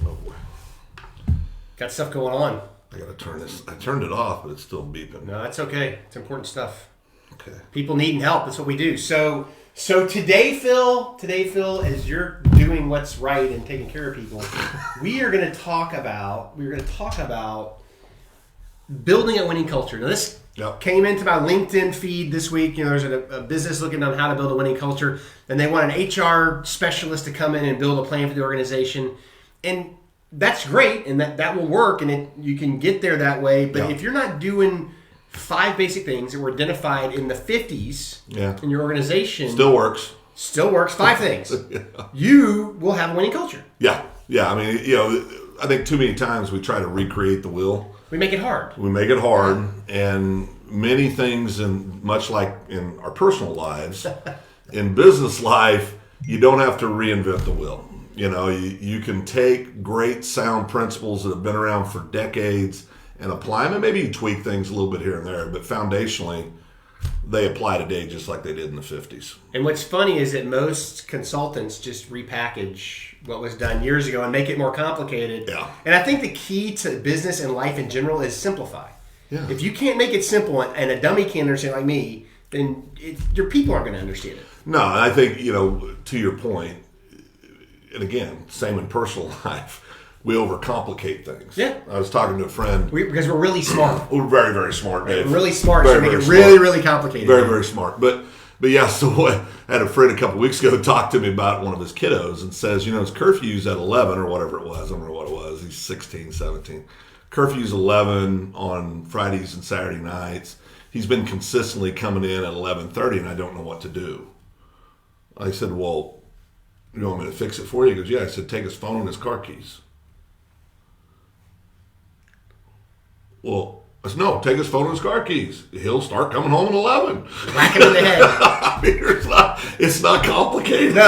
Oh, Got stuff going on. I got to turn this. I turned it off, but it's still beeping. No, that's okay. It's important stuff. Okay. People needing help. That's what we do. So today, Phil, as you're doing what's right and taking care of people, we're going to talk about building a winning culture. Now, this came into my LinkedIn feed this week. You know, there's a business looking on how to build a winning culture, and they want an HR specialist to come in and build a plan for the organization. And that's great, and that will work, and you can get there that way. But if you're not doing 5 basic things that were identified in the 50s in your organization, still works. 5 things. You will have a winning culture. Yeah. I mean, I think too many times we try to recreate the wheel. We make it hard. And many things, and much like in our personal lives, in business life, you don't have to reinvent the wheel. You can take great sound principles that have been around for decades and apply them, and maybe you tweak things a little bit here and there, but foundationally, they apply today just like they did in the 50s. And what's funny is that most consultants just repackage what was done years ago and make it more complicated. Yeah. And I think the key to business and life in general is simplify. Yeah. If you can't make it simple and a dummy can't understand like me, then your people aren't going to understand it. No, and I think, to your point, and again, same in personal life, we overcomplicate things. Yeah. I was talking to a friend. Because we're really smart. We're very, very smart, Dave. We're really smart, very, so we make it smart. really, really complicated. Very, very smart. But yeah, so I had a friend a couple weeks ago talk to me about one of his kiddos and says, his curfew's at 11 or whatever it was. I don't remember what it was. He's 16, 17. Curfew's 11 on Fridays and Saturday nights. He's been consistently coming in at 11:30, and I don't know what to do. I said, well, you want me to fix it for you? He goes, yeah. I said, take his phone and his car keys. Well, I said, no, take his phone and his car keys. He'll start coming home at 11. Whack him in the head. I mean, it's not complicated. No.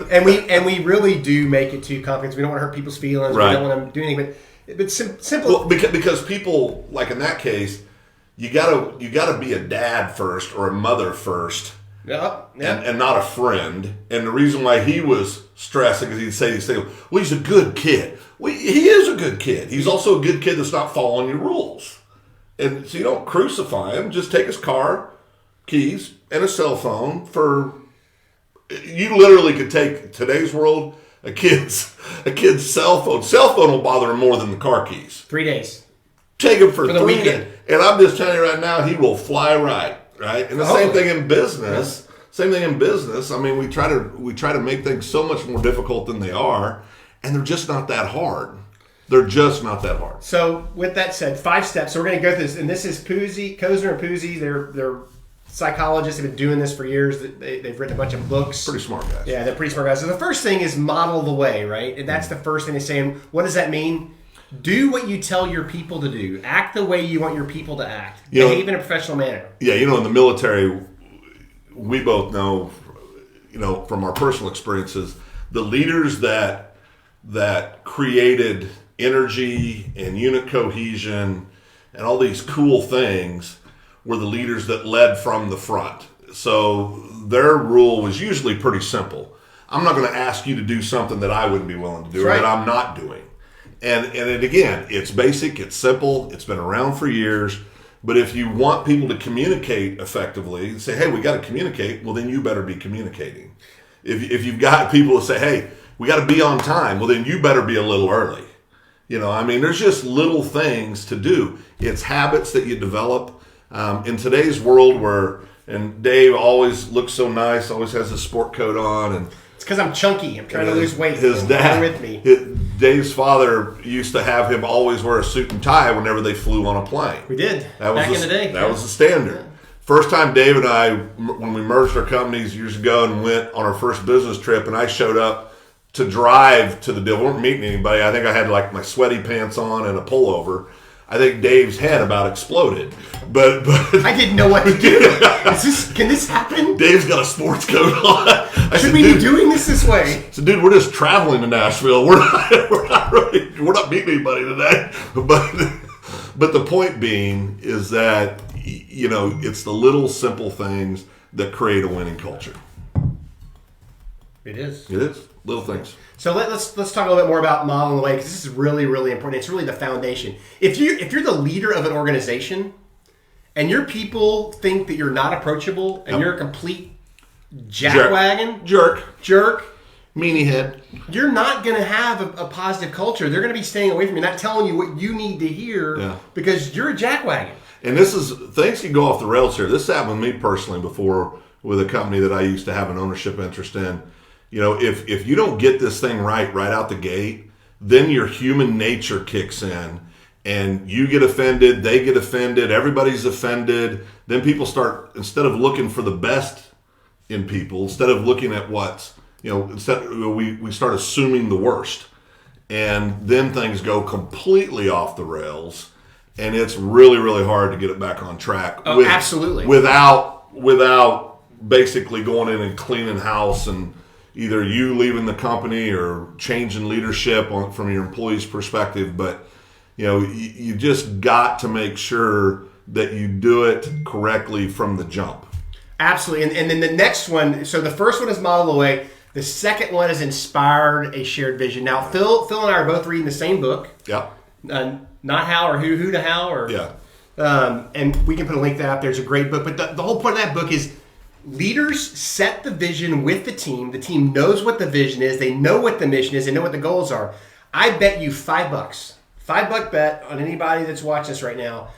And we really do make it too complicated. We don't want to hurt people's feelings. Right. We don't want to do anything. But simple. Well, because people, like in that case, you gotta be a dad first or a mother first. Yeah. And not a friend. And the reason why he was stressing is he'd say these things, well, he's a good kid. Well, he is a good kid. He's also a good kid that's not following your rules. And so you don't crucify him. Just take his car, keys, and a cell phone you literally could take today's world, a kid's cell phone. Cell phone will bother him more than the car keys. 3 days. Take him for the 3 weekend. days. And I'm just telling you right now, he will fly right? And the same thing in business. I mean, we try to make things so much more difficult than they are, and they're just not that hard. So, with that said, 5 steps. So we're going to go through this, and this is Kozner and Puzey. They're psychologists. Have been doing this for years. They've written a bunch of books. Pretty smart guys. Yeah, they're pretty smart guys. So the first thing is model the way, right? And that's the first thing they're saying. What does that mean? Do what you tell your people to do. Act the way you want your people to act. Behave in a professional manner. Yeah, in the military, we both know, from our personal experiences, the leaders that created energy and unit cohesion and all these cool things were the leaders that led from the front. So their rule was usually pretty simple. I'm not going to ask you to do something that I wouldn't be willing to do or that I'm not doing. And again, it's basic, it's simple, it's been around for years. But if you want people to communicate effectively and say, hey, we got to communicate, well, then you better be communicating. If you've got people that say, hey, we got to be on time, well, then you better be a little early. There's just little things to do. It's habits that you develop. In today's world and Dave always looks so nice, always has his sport coat on, and it's because I'm chunky. I'm trying to lose weight. His dad, with me. Dave's father used to have him always wear a suit and tie whenever they flew on a plane. We did. Back in the day. That was the standard. Yeah. First time Dave and I, when we merged our companies years ago and went on our first business trip, and I showed up to drive to the deal. We weren't meeting anybody. I think I had like my sweaty pants on and a pullover. I think Dave's head about exploded. But I didn't know what to do. Can this happen? Dave's got a sports coat on. Should we be doing this way? So, dude, we're just traveling to Nashville. We're not meeting anybody today. But the point being is that it's the little simple things that create a winning culture. It is. It is. Little things. So let's talk a little bit more about modeling the way, because this is really, really important. It's really the foundation. If you're the leader of an organization and your people think that you're not approachable and you're a complete jackwagon, jerk, meanie head, you're not going to have a positive culture. They're going to be staying away from you, not telling you what you need to hear because you're a jackwagon. And things can go off the rails here. This happened with me personally before with a company that I used to have an ownership interest in. You know, if you don't get this thing right out the gate, then your human nature kicks in and you get offended, they get offended, everybody's offended. Then people start, instead of looking for the best in people, instead of looking at what's, we start assuming the worst. And then things go completely off the rails. And it's really, really hard to get it back on track. Oh, absolutely. Without basically going in and cleaning house and either you leaving the company or changing leadership from your employees' perspective. But, you just got to make sure that you do it correctly from the jump. Absolutely. And then the next one, so the first one is model the way. The second one is inspired a shared vision. Now, Phil and I are both reading the same book. Yeah. Not how or who to how or and we can put a link to that up. There's a great book, but the whole point of that book is leaders set the vision with the team. The team knows what the vision is. They know what the mission is. They know what the goals are. I bet you $5 bet on anybody that's watching this right now.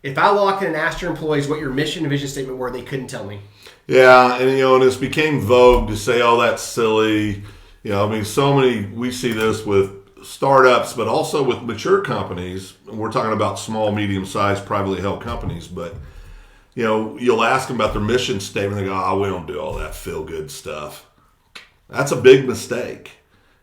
If I walked in and asked your employees what your mission and vision statement were, they couldn't tell me. Yeah, and and this became vogue to say, "Oh, that's silly." We see this with startups, but also with mature companies. We're talking about small, medium-sized, privately held companies. But you'll ask them about their mission statement. They go, "Oh, we don't do all that feel-good stuff." That's a big mistake.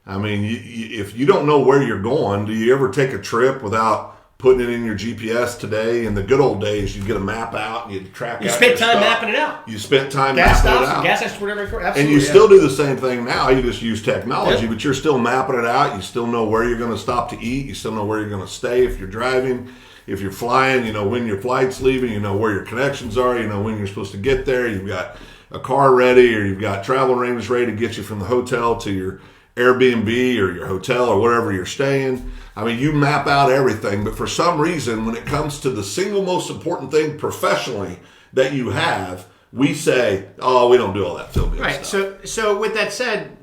If you don't know where you're going, do you ever take a trip without putting it in your GPS today? In the good old days, you'd get a map out and you'd track out. You spent time mapping it out. You spent time mapping it out. Gas stations, whatever. Absolutely. And you still do the same thing now. You just use technology, but you're still mapping it out. You still know where you're going to stop to eat. You still know where you're going to stay if you're driving. If you're flying, you know when your flight's leaving. You know where your connections are. You know when you're supposed to get there. You've got a car ready, or you've got travel arrangements ready to get you from the hotel to your Airbnb or your hotel or wherever you're staying. You map out everything, but for some reason, when it comes to the single most important thing professionally that you have, we say, "Oh, we don't do all that feel-good right. stuff." So with that said,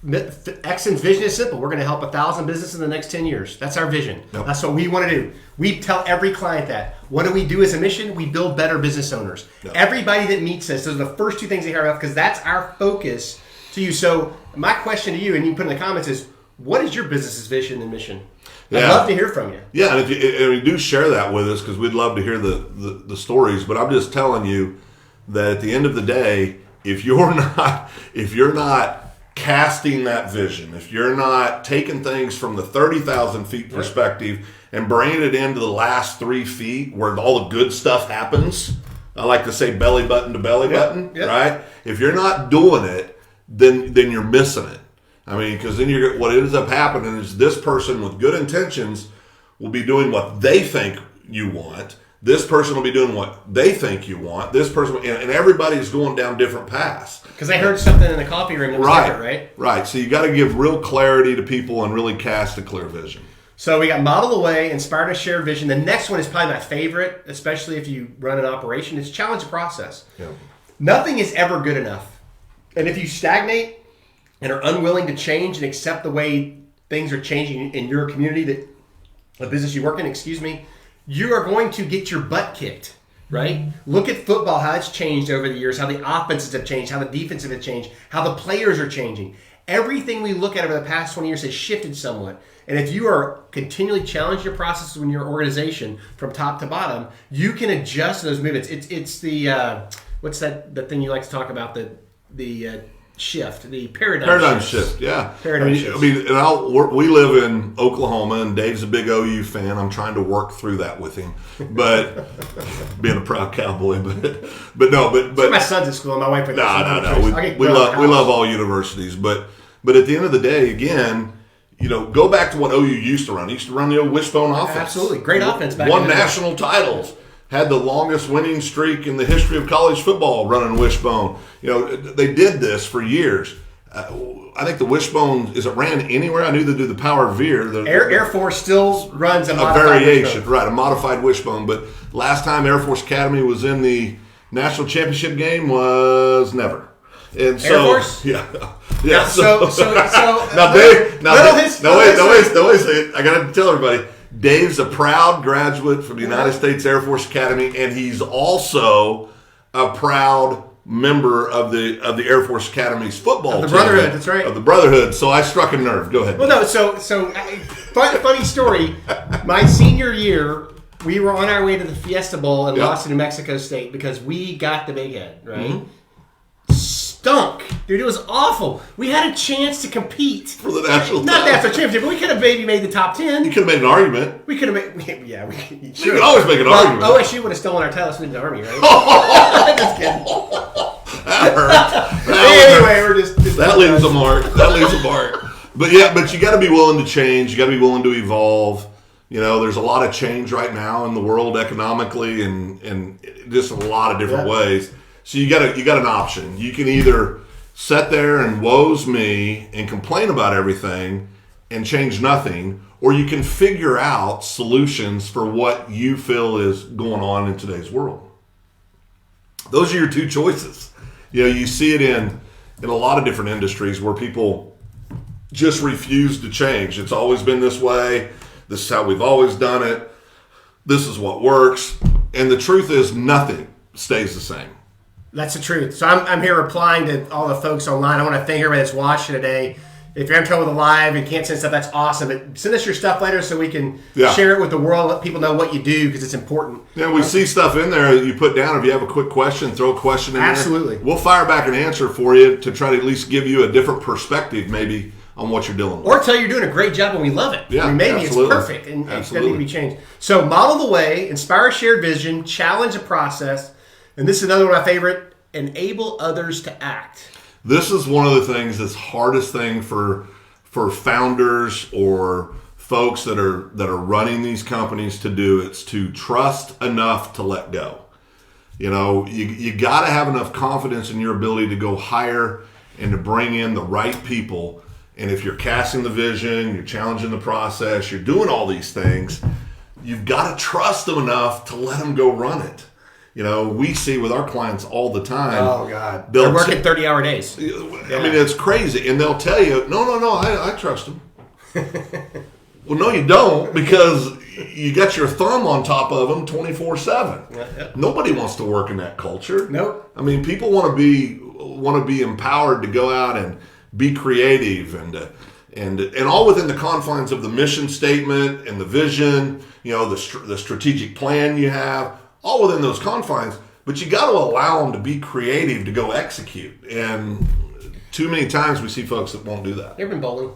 Exxon's vision is simple. We're going to help 1,000 businesses in the next 10 years. That's our vision. Yep. That's what we want to do. We tell every client that. What do we do as a mission? We build better business owners. Yep. Everybody that meets us, those are the first two things they hear about because that's our focus to you. So my question to you, and you can put in the comments, is what is your business's vision and mission? I'd love to hear from you. Yeah, and if you do share that with us, because we'd love to hear the stories. But I'm just telling you that at the end of the day, if you're not casting that vision, if you're not taking things from the 30,000 feet perspective and bringing it into the last 3 feet where all the good stuff happens, I like to say belly button to belly button, right? If you're not doing it, then you're missing it. Because then what ends up happening is this person with good intentions will be doing what they think you want. This person will be doing what they think you want. This person, and everybody's going down different paths. Because they heard something in the coffee room that was different, right? Right. So you got to give real clarity to people and really cast a clear vision. So we got model the way, inspired a shared vision. The next one is probably my favorite, especially if you run an operation. It's challenge the process. Yeah. Nothing is ever good enough. And if you stagnate and are unwilling to change and accept the way things are changing in your community, the business you work in, you are going to get your butt kicked, right? Mm-hmm. Look at football, how it's changed over the years, how the offenses have changed, how the defensive have changed, how the players are changing. Everything we look at over the past 20 years has shifted somewhat. And if you are continually challenging your processes in your organization from top to bottom, you can adjust those movements. It's the, what's the thing you like to talk about, the shift, the paradigm shift. Yeah. Paradigm shift. We live in Oklahoma, and Dave's a big OU fan. I'm trying to work through that with him, but being a proud cowboy. But my son's at school, and my wife. No. We love all universities, but at the end of the day, again, go back to what OU used to run. He used to run the old wishbone offense. Absolutely, great offense. Won national titles. Had the longest winning streak in the history of college football running wishbone. They did this for years. I think the Wishbone, is it ran anywhere? I knew they do the Power Veer. Air Force still runs a variation, right? A modified Wishbone. But last time Air Force Academy was in the national championship game was never. And so, Air Force? Yeah. So Now, Dave. Wait. I got to tell everybody. Dave's a proud graduate from the United States Air Force Academy, and he's also a proud member of the Air Force Academy's football team. The Brotherhood, that's right. Of the Brotherhood. So I struck a nerve. Go ahead. Well, no. Funny story. My senior year, we were on our way to the Fiesta Bowl and lost to New Mexico State because we got the big head, right? Mm-hmm. Stunk. Dude, it was awful. We had a chance to compete. For the national Not national championship, but we could have maybe made the top 10. You could have made an argument. We could have made... Yeah, we should. You could always make an argument. OSU would have stolen our title in the Army, right? Just kidding. That hurt. Anyway, we're just that leaves a mark. But you got to be willing to change. You got to be willing to evolve. You know, there's a lot of change right now in the world economically and just a lot of different ways. So you got an option. You can either sit there and woes me and complain about everything and change nothing, or you can figure out solutions for what you feel is going on in today's world. Those are your two choices. You know, you see it in a lot of different industries where people just refuse to change. It's always been this way. This is how we've always done it. This is what works. And the truth is nothing stays the same. That's the truth. So I'm here replying to all the folks online. I want to thank everybody that's watching today. If you're having trouble with the live and can't send stuff, that's awesome. But send us your stuff later so we can share it with the world, let people know what you do because it's important. Yeah, we see stuff in there that you put down. If you have a quick question, throw a question in there. Absolutely. We'll fire back an answer for you to try to at least give you a different perspective maybe on what you're dealing with. Or tell you you're doing a great job and we love it. Yeah, I mean, maybe absolutely. It's perfect and it doesn't need to be changed. So model the way, inspire a shared vision, challenge a process, and this is another one of my favorite, enable others to act. This is one of the things that's hardest thing for founders or folks that are running these companies to do. It's to trust enough to let go. You know, you got to have enough confidence in your ability to go hire and to bring in the right people. And if you're casting the vision, you're challenging the process, you're doing all these things, you've got to trust them enough to let them go run it. You know, we see with our clients all the time. Oh, God. They're working 30-hour days. I mean, it's crazy. And they'll tell you, no, I trust them. Well, no, you don't, because you got your thumb on top of them 24/7. Yeah. Nobody wants to work in that culture. Nope. I mean, people want to be empowered to go out and be creative and all within the confines of the mission statement and the vision, you know, the strategic plan you have. All within those confines, but you got to allow them to be creative to go execute. And too many times we see folks that won't do that. You ever been bowling?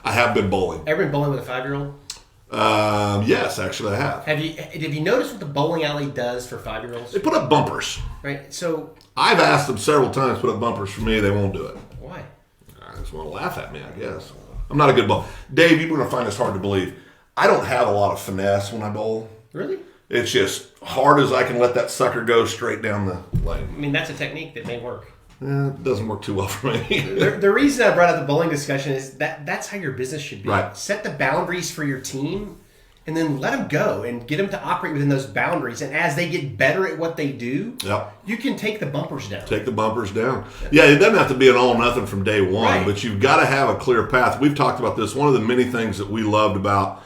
I have been bowling. Ever been bowling with a 5-year-old? Yes, actually I have. Have you noticed what the bowling alley does for 5-year-olds? They put up bumpers. Right. So I've asked them several times to put up bumpers for me. They won't do it. Why? I just want to laugh at me, I guess. I'm not a good bowler. Dave, you're going to find this hard to believe. I don't have a lot of finesse when I bowl. Really? It's just hard as I can let that sucker go straight down the lane. I mean, that's a technique that may work. It doesn't work too well for me. The reason I brought up the bowling discussion is that's how your business should be. Right. Set the boundaries for your team and then let them go and get them to operate within those boundaries. And as they get better at what they do, you can take the bumpers down. Take the bumpers down. Yeah, it doesn't have to be an all or nothing from day one, but you've got to have a clear path. We've talked about this. One of the many things that we loved about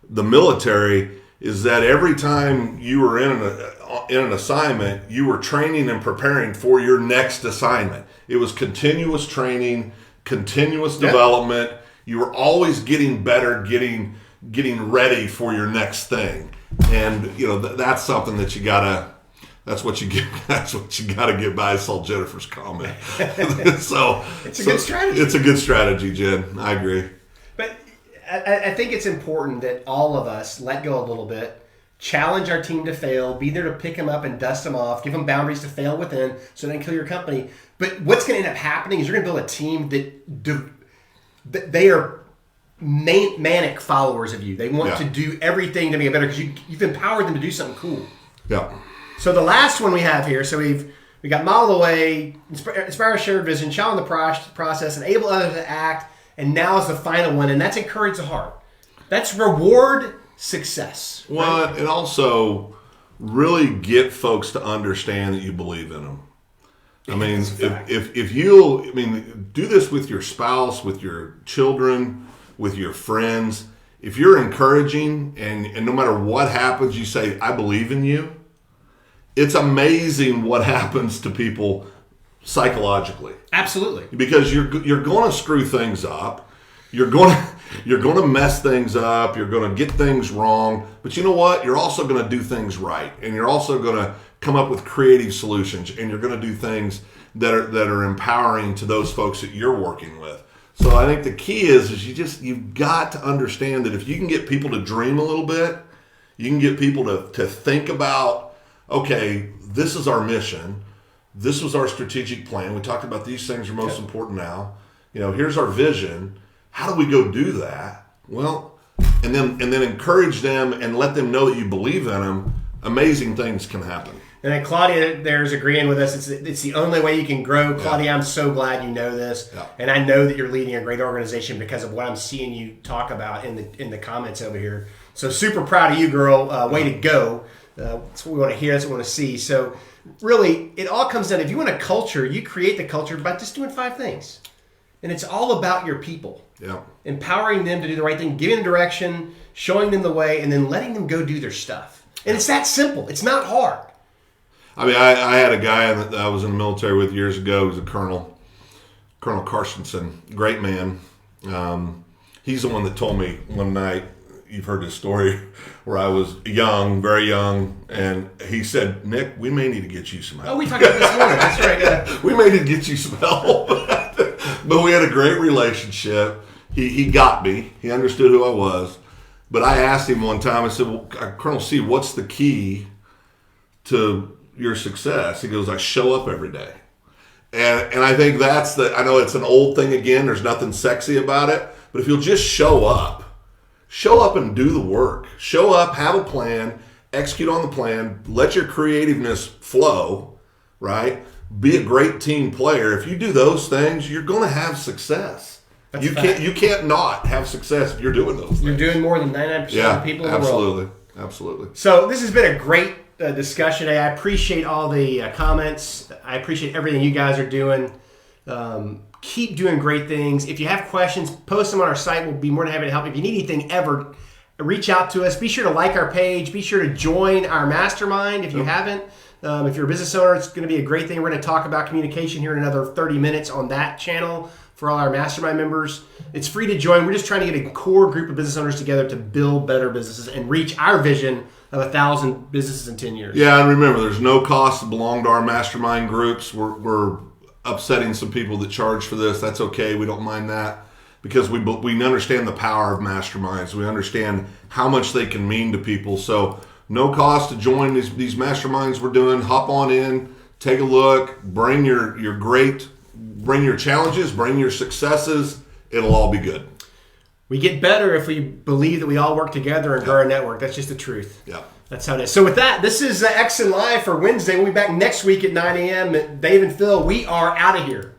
the military is that every time you were in an assignment, you were training and preparing for your next assignment. It was continuous training, continuous development. You were always getting better, getting ready for your next thing. And you know that's something that you gotta. That's what you get. That's what you gotta get by. I saw Jennifer's comment. So it's a good strategy. It's a good strategy, Jen. I agree. But I think it's important that all of us let go a little bit, challenge our team to fail, be there to pick them up and dust them off, give them boundaries to fail within so they can kill your company. But what's going to end up happening is you're going to build a team that they are manic followers of you. They want to do everything to make it better because you've empowered them to do something cool. Yeah. So the last one we have here, so we've We got model the way, inspire shared vision, challenge the process, enable others to act, and now is the final one, and that's encourage the heart. That's reward success. Well, right? and also really get folks to understand that you believe in them. I mean, if you'll, do this with your spouse, with your children, with your friends. If you're encouraging and no matter what happens, you say, I believe in you, it's amazing what happens to people psychologically. Absolutely. Because you're going to screw things up. You're going to mess things up. You're going to get things wrong. But you know what? You're also going to do things right. And you're also going to come up with creative solutions. And you're going to do things that are empowering to those folks that you're working with. So I think the key is you've got to understand that if you can get people to dream a little bit, you can get people to think about, okay, this is our mission. This was our strategic plan. We talked about these things are most important now. Here's our vision. How do we go do that? Well, and then encourage them and let them know that you believe in them. Amazing things can happen. And then Claudia there's agreeing with us. It's the only way you can grow. Claudia, I'm so glad you know this. Yeah. And I know that you're leading a great organization because of what I'm seeing you talk about in the comments over here. So super proud of you, girl. Way to go. That's what we want to hear. That's what we want to see. So really, it all comes down, if you want a culture, you create the culture by just doing 5 things. And it's all about your people. Yeah. Empowering them to do the right thing, giving them direction, showing them the way, and then letting them go do their stuff. And it's that simple. It's not hard. I had a guy that I was in the military with years ago. He was a Colonel Carstensen, great man. He's the one that told me one night, you've heard this story, where I was young, very young, and he said, Nick, we may need to get you some help. Oh, we talked about this morning. That's right. We may need to get you some help. But we had a great relationship. He got me. He understood who I was. But I asked him one time, I said, well, Colonel C, what's the key to your success? He goes, I show up every day. And I think I know it's an old thing again. There's nothing sexy about it. But if you'll just show up and do the work. Show up, have a plan, execute on the plan, let your creativeness flow, right? Be a great team player. If you do those things, you're going to have success. You can't not have success if you're doing those things. You're doing more than 99% of people in the world. Absolutely. So this has been a great discussion today. I appreciate all the comments. I appreciate everything you guys are doing. Keep doing great things. If you have questions, post them on our site. We'll be more than happy to help. If you need anything ever, reach out to us. Be sure to like our page. Be sure to join our mastermind if you haven't. If you're a business owner, it's going to be a great thing. We're going to talk about communication here in another 30 minutes on that channel for all our mastermind members. It's free to join. We're just trying to get a core group of business owners together to build better businesses and reach our vision of 1,000 businesses in 10 years. Yeah, and remember, there's no cost to belong to our mastermind groups. We're upsetting some people that charge for this. That's okay. We don't mind that because we understand the power of masterminds. We understand how much they can mean to people. So no cost to join these masterminds we're doing. Hop on in, take a look, bring your challenges, bring your successes. It'll all be good. We get better if we believe that we all work together and grow our network. That's just the truth. Yeah. That's how it is. So with that, this is Exxon Live for Wednesday. We'll be back next week at 9 a.m. Dave and Phil, we are out of here.